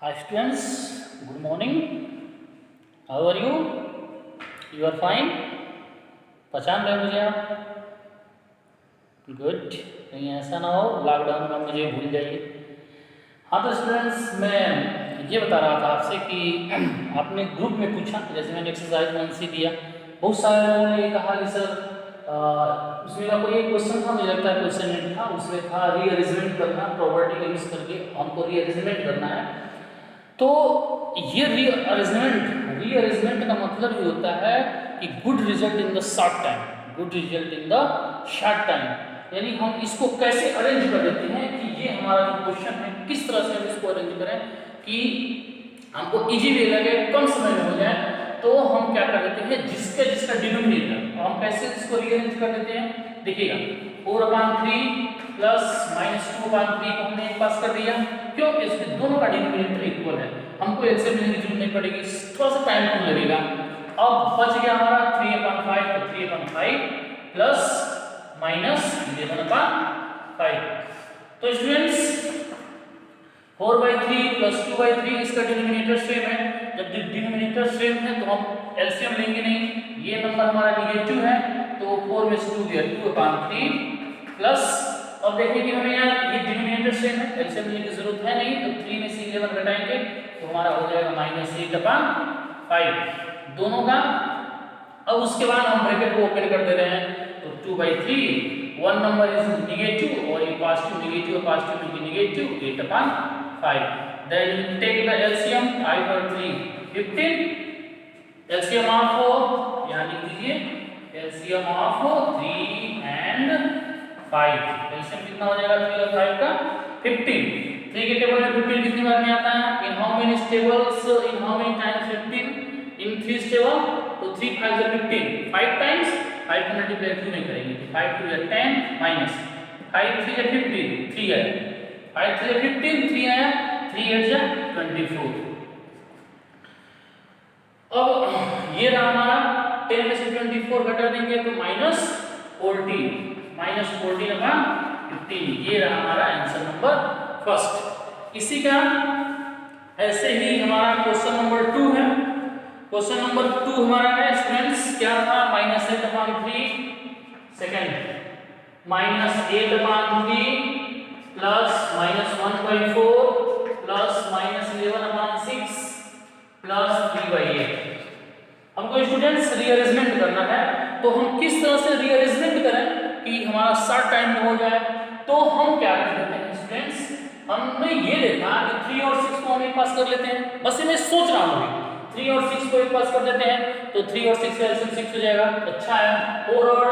Hi students, good morning. How are you? You are fine? पहचान रहे मुझे आप? गुड. कहीं ऐसा ना हो लॉकडाउन में मुझे भूल जाइए. हाँ तो स्टूडेंट्स, मैं ये बता रहा था आपसे कि आपने ग्रुप में पूछा, जैसे मैंने एक्सरसाइज 1C दिया, बहुत सारे लोगों ने ये कहा कि सर उसमें का कोई एक क्वेश्चन था, मुझे लगता है क्वेश्चन नहीं था, उसमें था रीअरेंजमेंट करना, प्रॉपर्टी का यूज करके हमको रीअरेंजमेंट करना है. तो ये रीअरेंजमेंट का मतलब ये होता है कि good result in the short time, good result in the short time, यानी हम इसको कैसे अरेंज कर देते हैं कि ये हमारा जो क्वेश्चन है किस तरह से हम इसको अरेंज करें कि हमको इजी वे लगे, कम समय में हो जाए. तो हम क्या कर देते हैं, जिसका डिनोमिनेटर हम कैसे इसको रीअरेंज कर देते हैं. देखिएगा 4/3 प्लस -2/3 को हमने एक पास कर दिया, क्योंकि इसके दोनों का डिनोमिनेटर इक्वल है, हमको एक से मिलने की जरूरत नहीं पड़ेगी, थोड़ा सा टाइम कम लगेगा. अब बच गया हमारा 3/5, तो 3/5 प्लस -11/5. तो स्टूडेंट्स 4/3 प्लस 2/3 इसका डिनोमिनेटर सेम है. जब डिनोमिनेटर सेम है तो हम एलसीएम लेंगे नहीं, ये नंबर हमारा नेगेटिव है, तो 4 में से 2 गया 2/3 प्लस, अब देखिए कि हमें यार ये डिनोमिनेटर सेम है, एलसीएम लेने की जरूरत है नहीं, तो 3 में से 11 घटाएंगे तो हमारा हो जाएगा -8/5 दोनों का. अब उसके बाद हम ब्रैकेट को ओपन कर दे रहे हैं, तो 2/3, वन नंबर इज नेगेटिव और ये पॉजिटिव नेगेटिव और पॉजिटिव मिलके negative 8/5. Then take the LCM 5 और 3 15, एलसीएम ऑफ यहां लिख दीजिए, एलसीएम ऑफ 3 and 5, एलसीएम कितना हो जाएगा 3 और 5 का 15. 3 के टेबल में 15 कितनी बार में आता है, in how many tables, in how many times 15 in 3 table, तो 3 5 15 5 टाइम्स, 5 को मल्टीप्लाई 2 में करेंगे तो 5 2 is 10 माइनस 5 3 is 15, 3 है 5 3 is 15, 3 आया 3 8 is 24. अब ये रहा हमारा 10 में से 24 घटा देंगे तो -14 -14/15, ये रहा हमारा आंसर नंबर फर्स्ट. इसी का ऐसे ही हमारा क्वेश्चन नंबर 2 है. क्वेश्चन नंबर 2 हमारा है स्टूडेंट्स, क्या था, -8/3 सेकंड, -8/3 प्लस -1/4 प्लस -11/6 प्लस 3/8. हमको स्टूडेंट्स रीअरेंजमेंट करना है, तो हम किस तरह से रीअरेंजमेंट करें कि हमारा शॉर्ट टाइम में हो जाए. तो हम क्या करते हैं स्टूडेंट्स, हमने ये देखा कि 3 और 6 को हम एक पास कर लेते हैं, बस ये मैं सोच रहा हूँ 3 और 6 को एक पास कर देते हैं, तो 3 और 6 का एलसीएम 6 हो जाएगा, अच्छा है. 4 और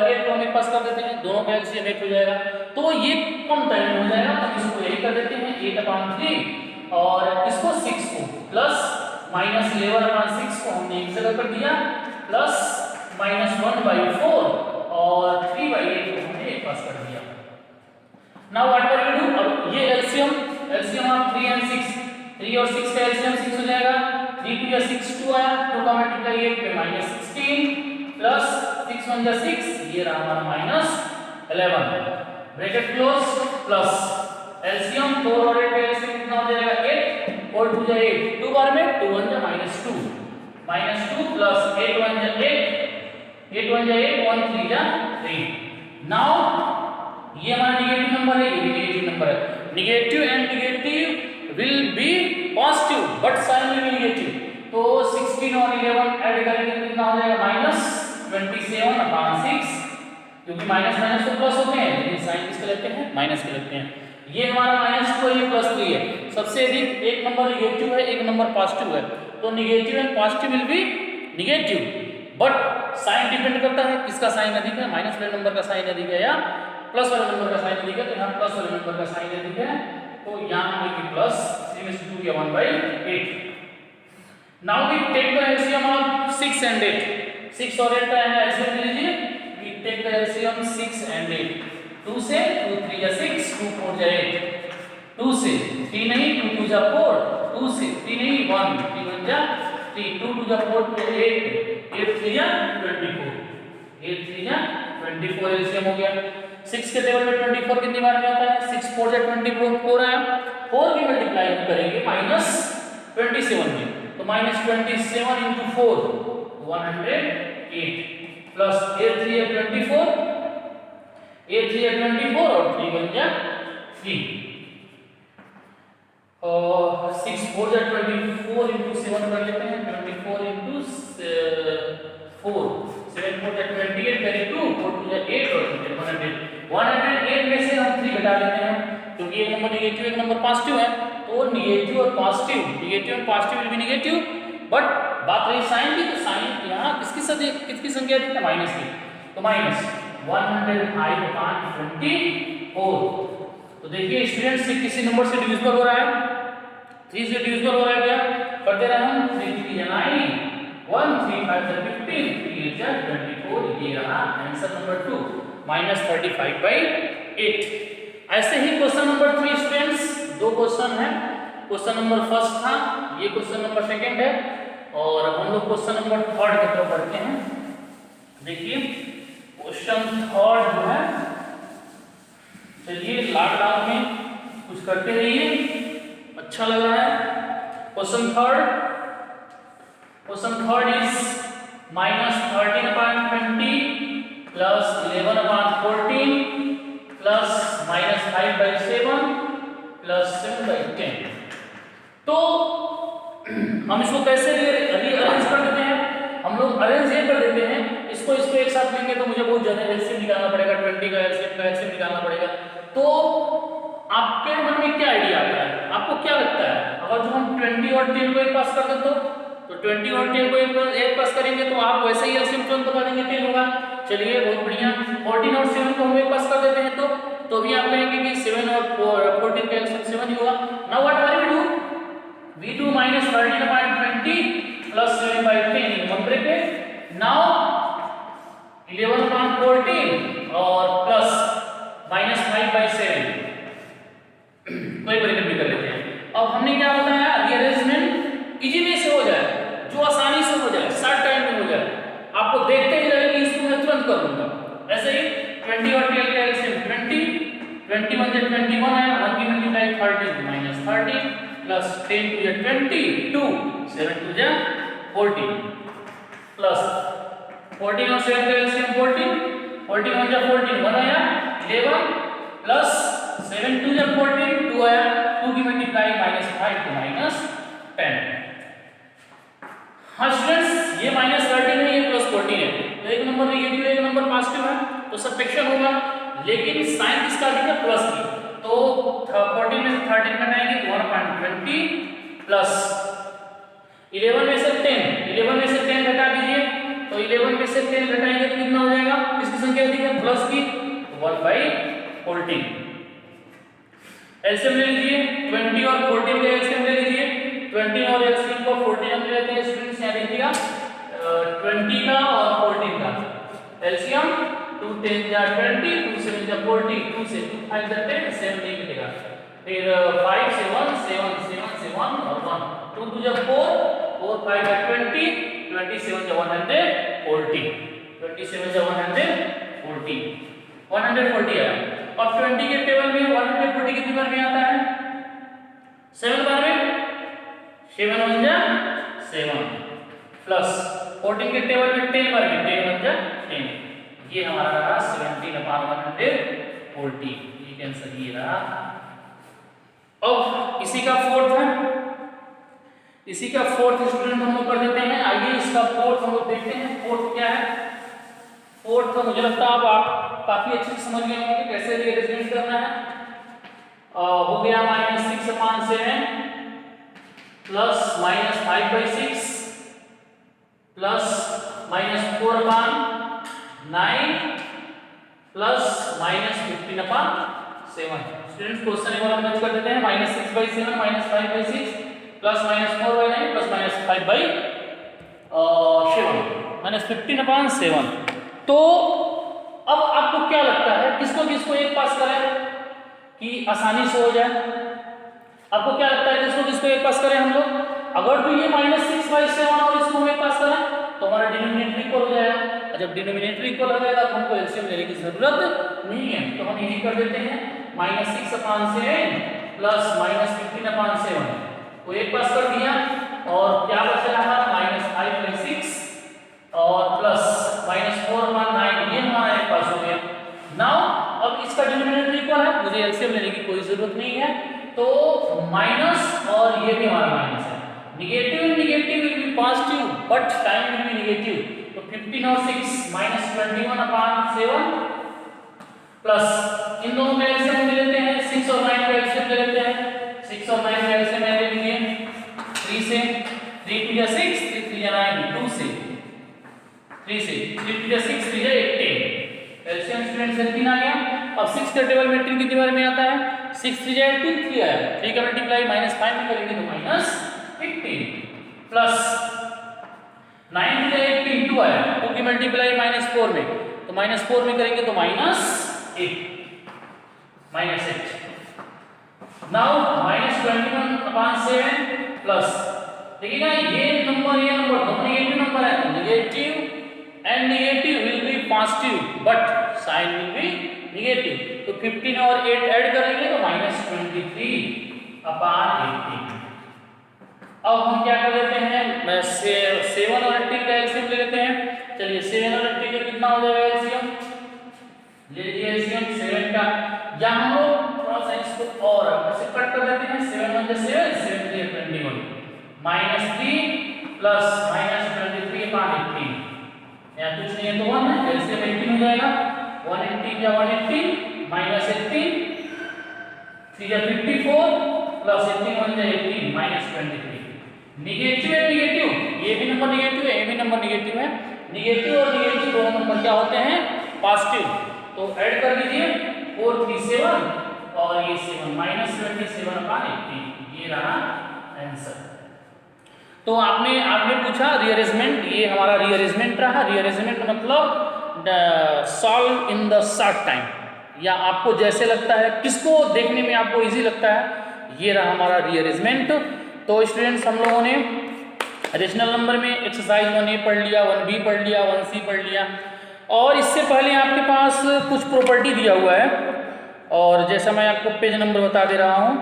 8 को हम एक पास कर देते हैं, दोनों का एलसीएम 8 हो जाएगा, तो ये कम टाइम में हो जाएगा. तो इसको यही कर देते हैं 8/3 और इसको 6 को प्लस -11/6 को हमने एक जगह कर दिया, प्लस -1/4 और 3/8 को हमने एक पास कर दिया. Now what are we do, अब ये एलसीएम ऑफ 3 and 6, 3 और 6 का एलसीएम 6 हो जाएगा, 3 2 is 6, 2 आया, 2 का मल्टीप्लाई 8 में -16 प्लस 6 1 is 6, ये रहा हमारा -11, ब्रैकेट क्लोज, प्लस एलसीएम 4 और 8 का एलसीएम कितना हो जाएगा 8 और 2 is 8, 2 बार में 2 1 is -2 plus 8 1 is 8 1 is 8 1 3 is 3. Now ये हमारा नेगेटिव नंबर है, ये नेगेटिव नंबर है, negative and negative will be positive but sign में नेगेटिव, तो 16 और 11 ऐड करेंगे तो कितना हो जाएगा -27/6, क्योंकि माइनस माइनस तो प्लस होते हैं, लेकिन साइन किसके लगते हैं, माइनस के लगते हैं. ये हमारा -2 है, ये +3 है, सबसे अधिक एक नंबर नेगेटिव है, एक नंबर पॉजिटिव है, तो negative and positive will be negative, but sign depend करता है किसका साइन अधिक है, माइनस वाले नंबर का साइन अधिक है या प्लस वाले नंबर का साइन अधिक है. तो यहाँ प्लस वाले नंबर का साइन अधिक है, तो यहाँ हम लिखेंगे प्लस 3 में से 2 गया 1/8. Now we take the LCM of 6 and 8, 6 और 8 का एलसीएम ले लीजिए. We take the LCM 6 and 8, 2 से 2 3 is 6, 2 4 is 8, 2 से 3 नहीं, 2 2 is 4, 2 से 3 नहीं, 1 3 1 is 3, 2 2 is 4 to 8 8 3 is 24, 8 3 is 24 LCM हो गया. 6 के टेबल में 24 कितनी बार में आता है, 6 4 is 24, 4 आया, 4 की मल्टीप्लाई वैल्यू करेंगे -27 में, तो -27 इंटू 4 108 प्लस A3 है 24, A3 है 24 और 3 बन जा 3 और 6 4 जा 24 इंटू 7 कर लेते हैं, 24 इंटू 4 7 4 जा 28 कैरी 2 4 2 जा 8 और 108 में से हम 3 घटा लेते हैं क्योंकि एक नंबर नेगेटिव एक नंबर पॉजिटिव है, तो नेगेटिव और positive will be negative, but बात रही साइन की, तो साइन यहाँ किसकी संख्या दी है माइनस की, तो माइनस 105/24। तो देखिए स्टूडेंट्स से किसी नंबर से डिविजिबल हो रहा है, 3 से डिविजिबल हो रहा है क्या, करते रहे हम 3 3 या 9 1 3 5 या 15 3 8 या 24, ये रहा आंसर नंबर 2 -35/8। ऐसे ही क्वेश्चन नंबर 3 स्टूडेंट्स, दो क्वेश्चन है, क्वेश्चन नंबर फर्स्ट था, ये क्वेश्चन नंबर सेकंड है, और हम लोग क्वेश्चन नंबर थर्ड की तरफ बढ़ते हैं। देखिए क्वेश्चन थर्ड जो है, चलिए लॉकडाउन में कुछ करते रहिए, अच्छा लग रहा है। Question third is -13/20 plus 11/14 plus -5/7 plus 7/10। तो हम इसको कैसे अरेंज कर देते हैं, हम लोग अरेंज ये कर देते हैं, इसको एक साथ लेंगे तो मुझे बहुत ज्यादा एलसीएम निकालना पड़ेगा, 20 का एलसीएम निकालना पड़ेगा। तो आपके मन में क्या आइडिया आता है, आपको क्या लगता है, अगर जो हम 20 और 10 को एक पास कर दें तो 20 और 10 को एक पास करेंगे तो आप वैसे ही एलसीएम तुरंत बता देंगे 10 होगा। चलिए बहुत बढ़िया, 14 और 7 को हम एक पास कर देते हैं तो भी आप कहेंगे कि 7 और 14 का एलसीएम 7 ही होगा। Now what are we do -13/20 plus 7/10 in one bracket, now 11/14 और प्लस -5/7 कोई ब्रैकेट भी कर लेते हैं। अब हमने क्या बताया, रीअरेंजमेंट इजीली से हो जाए, जो आसानी से हो जाए, शॉर्ट टाइम में हो जाए, आपको देखते ही लगे कि इसको मैं तुरंत कर लूंगा। ऐसे ही 20 और 12 का एलसीएम 21 से 21 है, 1 की multiply 13 -13 plus 10 to 22 7 to 14 plus 14 और 7 का एलसीएम 14 1 आया 11 प्लस 7 to 14 2 आया, 2 की मल्टीप्लाई -5 to -10। हाँ स्टूडेंट्स, ये -13 है, ये +14 है, तो एक नंबर नेगेटिव एक नंबर पॉजिटिव है, तो सब्ट्रैक्शन होगा, लेकिन साइन किसका दिया, प्लस की, तो 14 में से 13 घटाएंगे तो 1/20 प्लस 11 में से 10 घटा दीजिए, तो 11 में से 10 घटाएंगे तो कितना हो जाएगा, किसकी संख्या दी है, प्लस की, 1/14। एलसीएम ले लीजिए, 20 और 14 का एलसीएम ले लीजिए, 20 और एलसीएम को 14 हम ले लेते हैं स्टूडेंट्स, यहाँ देखिएगा 20 का और 14 का एलसीएम 2 10 जा 20 2 7 जा 40 2 से 2 5 जा 10 7 नहीं मिलेगा, फिर 5 से 1 7 7 से 1 और 1 2 2 जा 4 4 5 जा 20 27 जा 140 27 जा 140 आया। और 20 के टेबल में 140 कितनी बार में आता है, 7 बार में, 7 1 जा 7 प्लस 14 के टेबल में 10 बार में, 10 1 जा 10, ये हमारा रहा 17/140, ये आंसर ये रहा। अब इसी का फोर्थ स्टूडेंट हम लोग कर देते हैं। आइए इसका फोर्थ हम लोग देखते हैं, फोर्थ क्या है। फोर्थ तो मुझे लगता है अब आप काफी अच्छे से समझ गए होंगे कैसे रीअरेंजमेंट करना है। हो गया -6/7 plus -5/6 plus -4/9 plus -15/7। Students question एक बार हम कर देते हैं, -6/7 -5/6 प्लस -4/9 प्लस -5/7 -15/7। तो अब आपको क्या लगता है किसको एक पास करें कि आसानी से हो जाए? आपको क्या लगता है किसको एक पास करें हम लोग? अगर तो ये -6/7 और इसको हम एक पास करें तो हमारा डिनोमिनेटर इक्वल हो जाएगा, और जब डिनोमिनेटर इक्वल हो जाएगा तो हमको एलसीएम लेने की जरूरत नहीं है। तो हम यही कर देते हैं, -6/7 प्लस -15/7 तो एक पास कर दिया और क्या बचा रहा -5/6 और प्लस -4/9, ये हमारा एक पास हो गया। नाउ अब इसका डिनोमिनेटर इक्वल है, मुझे एलसीएम लेने की कोई जरूरत नहीं है, तो माइनस और ये भी हमारा माइनस है। Negative negative will be positive but time will be negative, तो 15 और 6 -21/7 प्लस इन दोनों का एलसीएम ले लेते हैं, 6 और 9 का एलसीएम ले लेते हैं। 6 और 9 का एलसीएम ले लेंगे 3 से, 3 × 6 3 × 9 2 से, 3 से 3 × 6 3 × 18, एलसीएम स्टूडेंट्स 18 आ गया। अब 6 का टेबल में 18 कितनी बार में आता है, 6 3 × 18 3 आया, 3 का मल्टीप्लाई -5 में करेंगे तो -18 प्लस 9 × 18 2 आया, 2 की मल्टीप्लाई -4 में, तो -4 में करेंगे तो -8 नाउ -21/7 प्लस, देखिएगा ये नंबर दोनों नेगेटिव नंबर है, negative and negative will be positive but sign will be negative, तो 15 और 8 ऐड करेंगे तो -23/18। अब हम क्या कर लेते हैं, मैं 7 और 18 का एलसीएम ले लेते हैं। चलिए 7 और 18 का कितना हो जाएगा एलसीएम, ले लीजिए एलसीएम 7 का, यहाँ हम लोग थोड़ा सा इसको और ऐसे कट कर देते हैं, 7 × 7 7 × 21 -3 प्लस -23/18, यहाँ कुछ नहीं है तो 1 है, एलसीएम 18 हो जाएगा, 118 या 118 -18 3 या 54 प्लस 18 1 या 18 -23। नेगेटिव है नेगेटिव, ये भी नंबर नेगेटिव है, ये भी नंबर नेगेटिव है, नेगेटिव और नेगेटिव दोनों नंबर क्या होते हैं, पॉजिटिव, तो ऐड कर लीजिए 4 3 7 और ये 7 -27/18, ये रहा आंसर। तो आपने पूछा रीअरेंजमेंट, ये हमारा रीअरेंजमेंट रहा। रीअरेंजमेंट मतलब solve in the short time, या आपको जैसे लगता है, किसको देखने में आपको इजी लगता है, ये रहा हमारा रीअरेंजमेंट। तो स्टूडेंट्स हम लोगों ने रेशनल नंबर में एक्सरसाइज 1A पढ़ लिया, 1B पढ़ लिया, 1C पढ़ लिया, और इससे पहले आपके पास कुछ प्रॉपर्टी दिया हुआ है, और जैसा मैं आपको पेज नंबर बता दे रहा हूँ,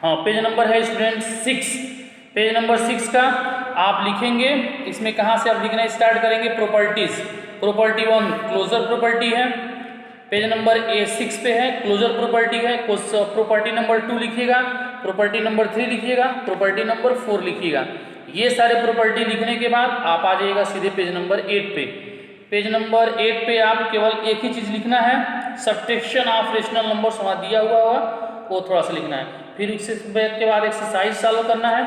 हाँ पेज नंबर है स्टूडेंट्स 6, पेज नंबर 6 का आप लिखेंगे, इसमें कहाँ से आप लिखना स्टार्ट करेंगे, प्रॉपर्टीज, प्रॉपर्टी 1 क्लोजर प्रॉपर्टी है, पेज नंबर A6 पे है क्लोजर प्रॉपर्टी है, प्रॉपर्टी नंबर 2 लिखिएगा, प्रॉपर्टी नंबर 3 लिखिएगा, प्रॉपर्टी नंबर 4 लिखिएगा। ये सारे प्रॉपर्टी लिखने के बाद आप आ जाइएगा सीधे पेज नंबर 8 पे। पेज नंबर 8 पे आप केवल एक ही चीज़ लिखना है, सब्ट्रैक्शन ऑफ रेशनल नंबर्स वहाँ दिया हुआ होगा, वो थोड़ा सा लिखना है। फिर इसके बाद एक्सरसाइज सॉल्व करना है,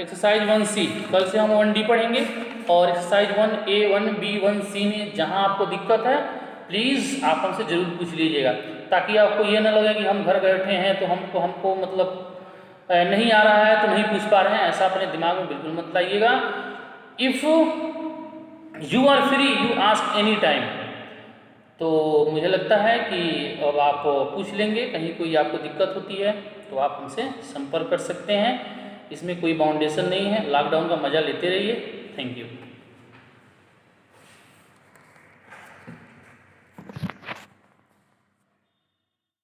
एक्सरसाइज 1C, कल से हम 1D पढ़ेंगे, और एक्सरसाइज 1A 1B 1C में जहाँ आपको दिक्कत है प्लीज़ आप हमसे ज़रूर पूछ लीजिएगा, ताकि आपको ये ना लगे कि हम घर बैठे हैं तो हमको मतलब नहीं आ रहा है तो नहीं पूछ पा रहे हैं, ऐसा अपने दिमाग में बिल्कुल मत लाइएगा। If you are free you ask any time, तो मुझे लगता है कि अब आप पूछ लेंगे, कहीं कोई आपको दिक्कत होती है तो आप हमसे संपर्क कर सकते हैं, इसमें कोई बाउंडेशन नहीं है, लॉकडाउन का मज़ा लेते रहिए। Thank you.